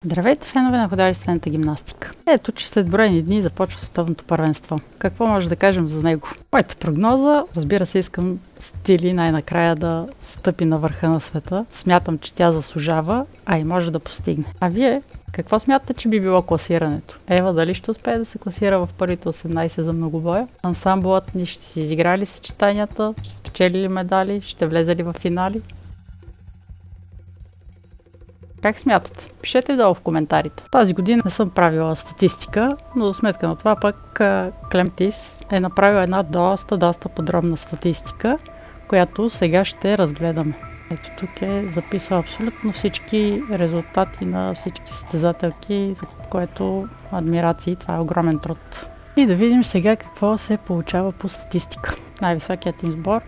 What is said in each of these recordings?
Здравейте, фенове на художествената гимнастика! Ето, че след броени дни започва световното първенство. Какво може да кажем за него? Моята прогноза, разбира се, искам Стили най-накрая да стъпи на върха на света. Смятам, че тя заслужава, а и може да постигне. А вие, какво смятате, че би било класирането? Ева дали ще успее да се класира в първите 18 за многобоя? Ансамблът ни ще си изиграли съчетанията, ще спечели ли медали, ще влезе ли в финали? Как смятате? Пишете долу в коментарите. Тази година не съм правила статистика, но за сметка на това пък Клемтис е направила една доста подробна статистика, която сега ще разгледаме. Ето тук е записал абсолютно всички резултати на всички състезателки, за което адмирации, това е огромен труд. И да видим сега какво се получава по статистика. Най-високият им сбор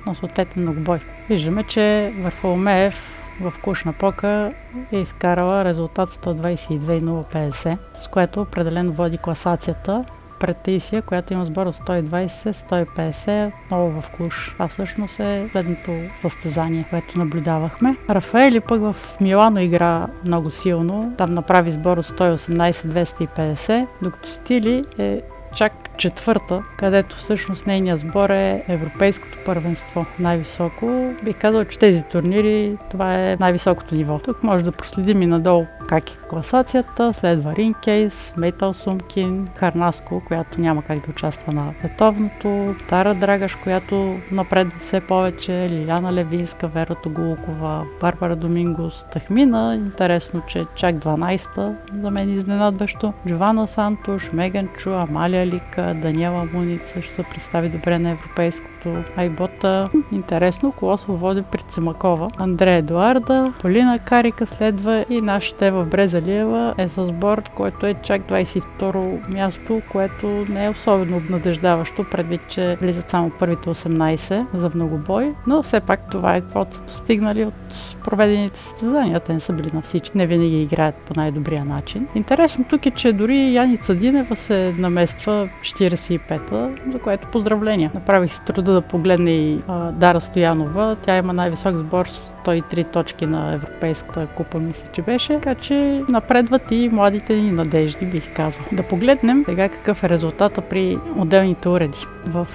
на съответен многобой. Виждаме, че Варфоломеев в кушна пока е изкарала резултат 122,050, с което определено води класацията пред Таисия, която има сбор от 120-150, отново в Клуш. Това всъщност е следното състезание, което наблюдавахме. Рафаели пък в Милано игра много силно, там направи сбор от 118-250, докато Стили е чак четвърта, където всъщност нейният сбор е европейското първенство. Най-високо. Бих казал, че тези турнири това е най-високото ниво. Тук може да проследим и надолу как е класацията. Следва Ринкейс, Мейтал Сумкин, Харнаско, която няма как да участва на световното, Тара Драгаш, която напредва все повече, Лиляна Левинска, Вера Тогулукова, Барбара Домингос, Тахмина. Интересно, че чак 12-та, за мен изненадващо. Джована Сантош, Меган Чу, Амалия Лика, Даниела Муница ще се представи добре на европейското. Айбота. Интересно, Колосов води пред Семакова. Андрея Едуарда, Полина Карика следва и нашата Ева Брезалиева е със сбор, който е чак 22-ро място, което не е особено обнадеждаващо, предвид, че влизат само първите 18 за многобой. Но все пак това е каквото са постигнали от проведените състезания. Те не са били на всички. Не винаги играят по най-добрия начин. Интересно тук е, че дори Яница Динева се намества 45-та, за което поздравления. Направих си труда да погледне и Дара Стоянова. Тя има най-висок сбор 103 точки на Европейската купа, мисля, че беше. Така че напредват и младите ни надежди, бих казал. Да погледнем сега какъв е резултата при отделните уреди. В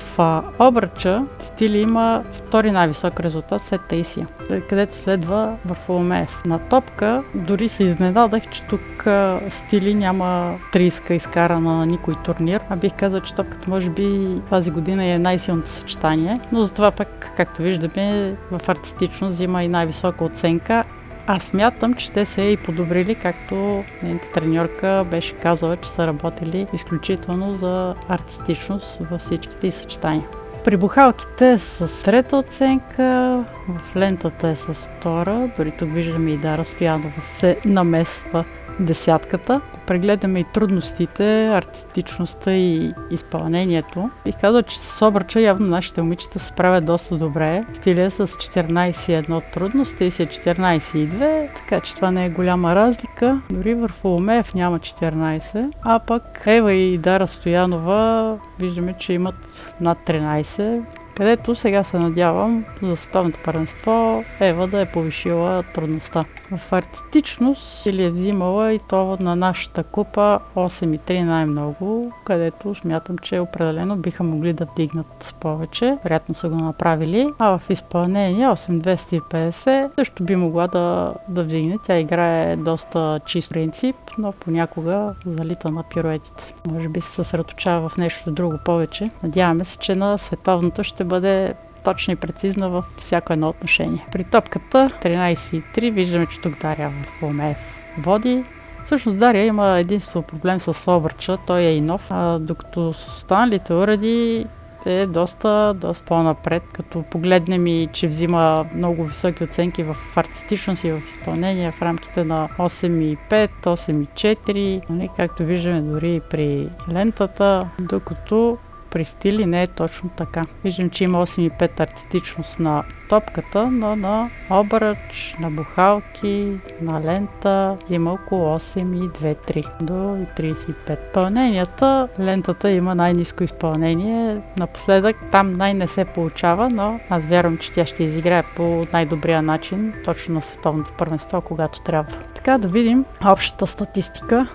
обръча Стили има втори най-висок резултат след Таисия, където следва Варфоломеев. На топка дори се изненадах, че тук Стили няма 30-ка изкарана на никой турнир, а бих казал, че топката може би тази година е най-силното съчетание, но затова пък, както виждаме, в артистичност взима и най-висока оценка. Аз смятам, че те се и подобрили, както нейната треньорка беше казала, че са работили изключително за артистичност във всичките и съчетания. При бухалките е с трета оценка, в лентата е с втора, дори тук виждаме и Дара Стоянова се намесва десятката. Прегледаме и трудностите, артистичността и изпълнението. Бих казал, че с обръча явно нашите момичета се справят доста добре. Стилия с 14,1 трудност, и си е 14,2, така че това не е голяма разлика. Дори Варфоломеев няма 14, а пък Ева и Дара Стоянова виждаме, че имат над 13. Където сега се надявам за световното първенство Ева да е повишила трудността. В артистичност или е взимала и то на нашата купа 8,3 най-много, където смятам, че определено биха могли да вдигнат повече. Вероятно са го направили. А в изпълнение 8,250 също би могла да вдигне. Тя играе доста чист принцип, но понякога залита на пируетите. Може би се съсредоточава в нещо друго повече. Надяваме се, че на световното ще бъде точно и прецизна във всяко едно отношение. При топката 13,3 виждаме, че тук Дария Варфоломеев води. Всъщност Дария има единствено проблем с обръча, той е и нов, докато останалите уреди е доста по-напред, като погледнем и че взима много високи оценки в артистичност и в изпълнение в рамките на 8,5, 8,4, както виждаме дори и при лентата, докато при стили не е точно така. Виждам, че има 8,5 артистичност на топката, но на обръч, на бухалки, на лента има около 8,2-3 до 35. Изпълненията, лентата има най-ниско изпълнение. Напоследък там най-не се получава, но аз вярвам, че тя ще изиграе по най-добрия начин, точно на световното първенство, когато трябва. Така да видим общата статистика.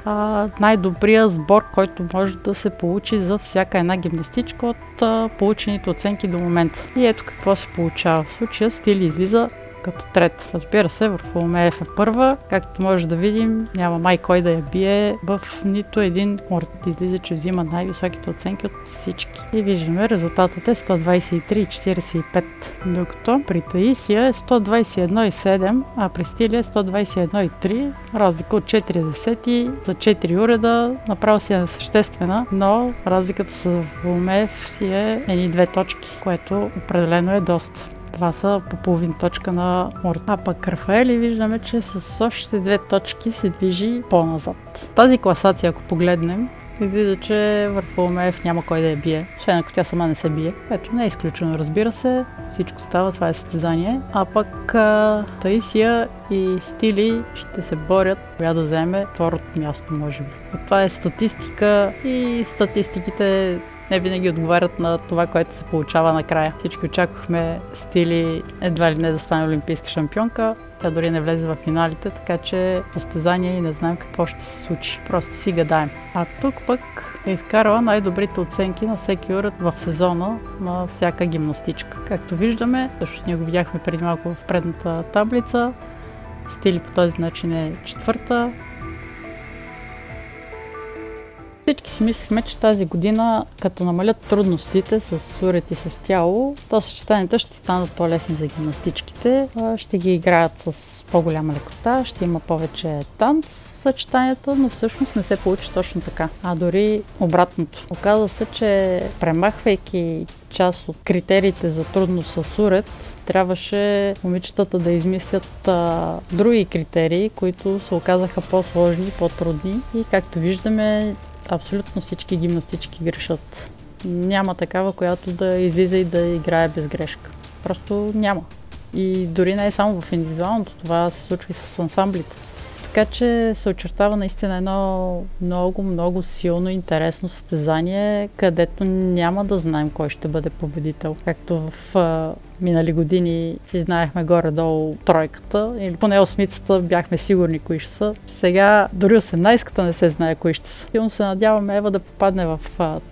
Най-добрият сбор, който може да се получи за всяка една гимнастичка от получените оценки до момента. И ето какво се получава. В случая стили излиза като трет. Разбира се, Варфоломеев е първа. Както може да видим, няма май кой да я бие в нито един корт. Излиза, че взима най-високите оценки от всички. И виждаме, резултатът е 123,45. Докато при Таисия е 121,7, а при Стили е 121,3. Разлика от 40 за 4 уреда. Направо си е несъществена, но разликата с Варфоломеев си е едни 2 точки, което определено е доста. Това са по половин точка на Морт. А пък Рафаели виждаме, че с още 2 точки се движи по-назад. Тази класация, ако погледнем, излиза, че Варфоломеев няма кой да я бие, освен ако тя сама не се бие. Ето, не е изключено, разбира се. Всичко става, това е състезание. А пък Таисия и Стили ще се борят коя да вземе второто място, може би. Това е статистика и статистиките не винаги отговарят на това, което се получава накрая. Всички очаквахме Стили едва ли не да стане олимпийска шампионка. Тя дори не влезе в финалите, така че състезание и не знаем какво ще се случи. Просто си гадаем. А тук пък е изкарала най-добрите оценки на всеки уред в сезона на всяка гимнастичка. Както виждаме, също ние го видяхме преди малко в предната таблица. Стили по този начин е четвърта. Всички си мислихме, че тази година, като намалят трудностите с уред и с тяло, то съчетанията ще станат по-лесни за гимнастичките, ще ги играят с по-голяма лекота, ще има повече танц в съчетанията, но всъщност не се получи точно така. А дори обратното. Оказва се, че премахвайки част от критериите за трудност с уред, трябваше момичетата да измислят други критерии, които се оказаха по-сложни и по-трудни. И както виждаме, абсолютно всички гимнастички грешат. Няма такава, която да излиза и да играе без грешка. Просто няма. И дори не е само в индивидуалното, това се случва и с ансамблите. Така че се очертава наистина едно много силно интересно състезание, където няма да знаем кой ще бъде победител. Както в минали години си знаехме горе-долу тройката, или поне осмицата бяхме сигурни кои ще са. Сега дори 18-ката не се знае кои ще са. Силно се надяваме Ева да попадне в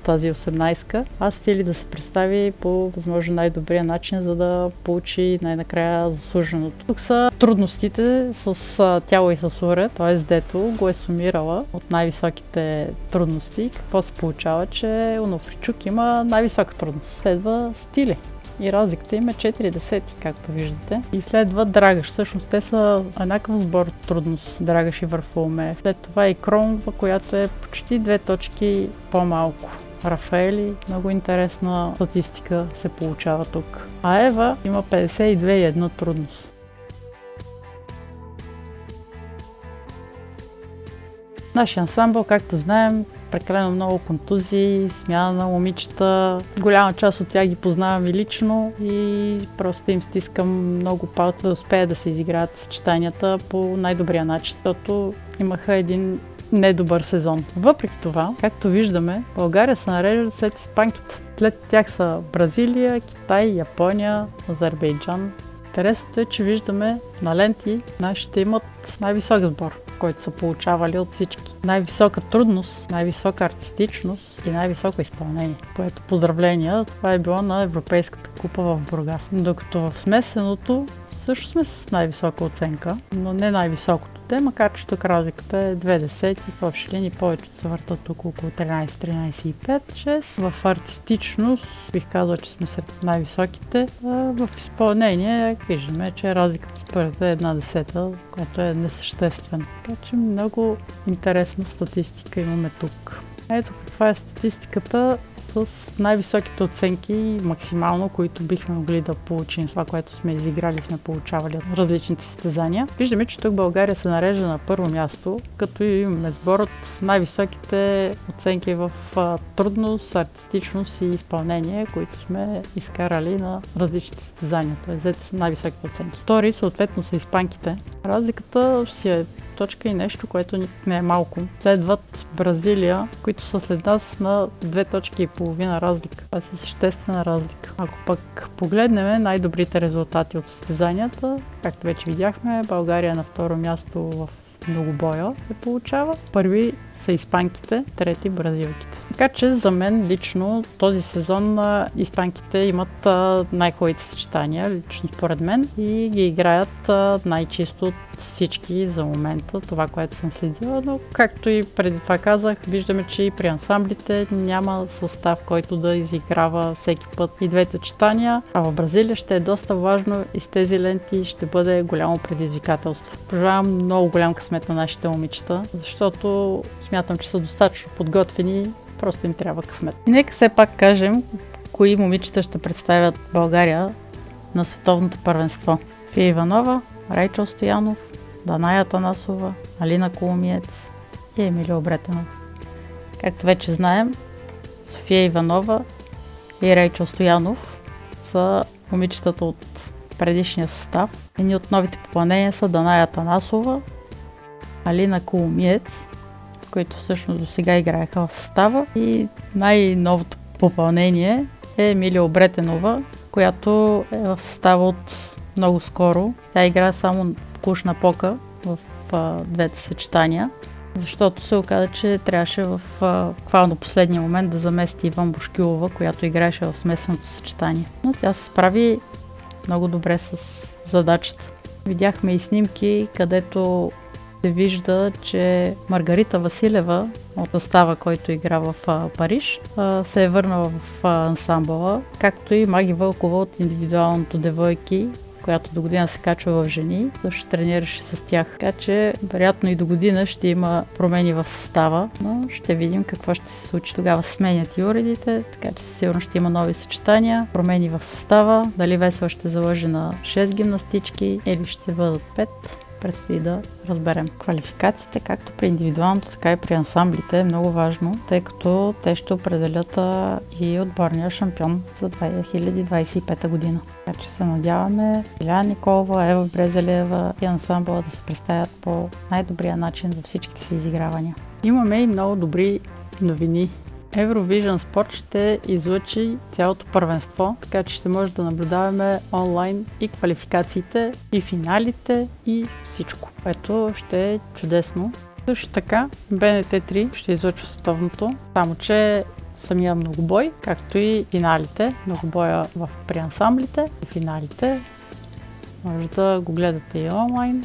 тази 18-ка, а Стили да се представи по възможно най-добрия начин, за да получи най-накрая заслуженото. Тук са трудностите с тяло и с уред, т.е. дето го е сумирала от най-високите трудности. Какво се получава, че Онофричук има най-висока трудност. Следва Стили. И разликата им е 4 както виждате. И следва Драгаш. Всъщност те са еднакъв сбор от трудност, Драгаш и Варфоломеев. След това и Кромова, която е почти 2 точки по-малко. Рафаели, много интересна статистика се получава тук. А Ева има 52,1 трудност. Нашия ансамбъл, както знаем, прекалено много контузии, смяна на момичета. Голяма част от тях ги познавам и лично и просто им стискам много палци да успеят да се изиграят съчетанията по най-добрия начин, защото имаха един недобър сезон. Въпреки това, както виждаме, България се нарежда след испанките. След тях са Бразилия, Китай, Япония, Азербайджан. Интересното е, че виждаме на ленти нашите имат най-висок сбор, който са получавали от всички. Най-висока трудност, най-висока артистичност и най-високо изпълнение. Което поздравления, това е било на Европейската купа в Бургас. Докато в смесеното също сме с най-висока оценка, но не най-високото. Макар че тук разликата е 2 и в общи линии повечето се въртат около 13,5-6. В артистичност бих казал, че сме сред най-високите. В изпълнение виждаме, че разликата според е 1/10, която е несъществена. Така че много интересна статистика имаме тук. Ето каква е статистиката с най-високите оценки максимално, които бихме могли да получим. Това, което сме изиграли, сме получавали от различните състезания. Виждаме, че тук България се нарежда на първо място, като имаме сборът с най-високите оценки в трудност, артистичност и изпълнение, които сме изкарали на различните състезания. Т.е. са най-високите оценки. Втори, съответно, са испанките. Разликата си е точка и нещо, което не е малко. Следват Бразилия, които са след нас на 2,5 точки разлика. Това е съществена разлика. Ако пък погледнем най-добрите резултати от състезанията, както вече видяхме, България на второ място в многобоя се получава. Първи са испанките, трети бразилките. Така че за мен лично този сезон испанките имат най-хубавите съчетания, лично според мен, и ги играят най-чисто от всички за момента, това, което съм следила, но както и преди това казах, виждаме, че и при ансамблите няма състав, който да изиграва всеки път и двете читания, а в Бразилия ще е доста важно и с тези ленти ще бъде голямо предизвикателство. Пожелавам много голям късмет на нашите момичета, защото смятам, че са достатъчно подготвени, просто им трябва късмет. И нека все пак кажем, кои момичета ще представят България на световното първенство. София Иванова, Райчо Стоянов, Даная Атанасова, Алина Коломиец и Емилия Обретенова. Както вече знаем, София Иванова и Райчо Стоянов са момичетата от предишния състав. Едни от новите попълнения са Даная Атанасова, Алина Коломиец, които всъщност до сега играеха в състава, и най-новото попълнение е Емилия Обретенова, която е в състава от много скоро. Тя играе само кушна пока в двете съчетания, защото се оказа, че трябваше в буквално последния момент да замести Иван Бошкилова, която играеше в смесеното съчетание. Но тя се справи много добре с задачата. Видяхме и снимки, където се вижда, че Маргарита Василева от състава, който игра в Париж, се е върнала в ансамбъла, както и Маги Вълкова от индивидуалното девойки, която до година се качва в жени, също тренираше с тях. Така че, вероятно и до година ще има промени в състава, но ще видим какво ще се случи. Тогава се сменят и уредите, така че сигурно ще има нови съчетания, промени в състава, дали Весела ще заложи на 6 гимнастички или ще бъдат 5. Предстои да разберем. Квалификациите, както при индивидуалното, така и при ансамблите, е много важно, тъй като те ще определят и отборния шампион за 2025 година. Така че се надяваме Иляна Николова, Ева Брезелева и ансамбъла да се представят по най-добрия начин във всичките си изигравания. Имаме и много добри новини. Eurovision Sport ще излъчи цялото първенство, така че ще може да наблюдаваме онлайн и квалификациите, и финалите, и всичко, което ще е чудесно. Също така, BNT3 ще излъчва световното, само че самия многобой, както и финалите, многобоя при ансамблите и финалите. Може да го гледате и онлайн,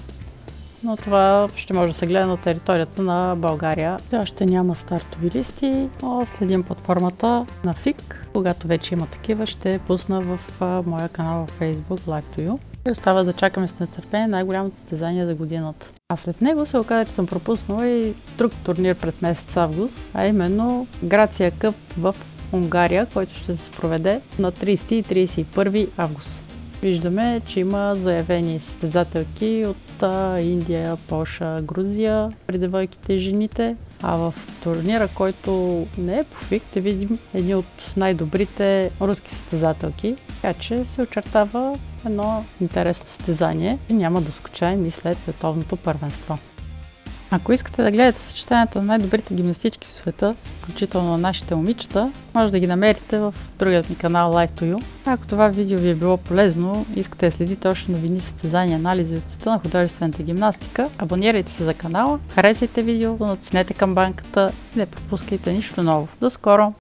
но това ще може да се гледа на територията на България. Сега ще няма стартови листи, но следим платформата на FIC. Когато вече има такива, ще пусна в моя канал във Facebook Live to You. И остава да чакаме с нетърпение най-голямото състезание за годината. А след него се оказа, че съм пропуснала и друг турнир през месец август, а именно Грация Къп в Унгария, който ще се проведе на 30 и 31 август. Виждаме, че има заявени състезателки от Индия, Полша, Грузия при девойките и жените. А в турнира, който не е по ФИК, ще видим едни от най-добрите руски състезателки. Така че се очертава едно интересно състезание и няма да скучаем и след световното първенство. Ако искате да гледате съчетанията на най-добрите гимнастички в света, включително на нашите момичета, може да ги намерите в другият ми канал Live to You. Ако това видео ви е било полезно и искате да следите още новини, състезания, анализи от света на художествената гимнастика, абонирайте се за канала, харесайте видеото, натиснете камбанката и не пропускайте нищо ново. До скоро!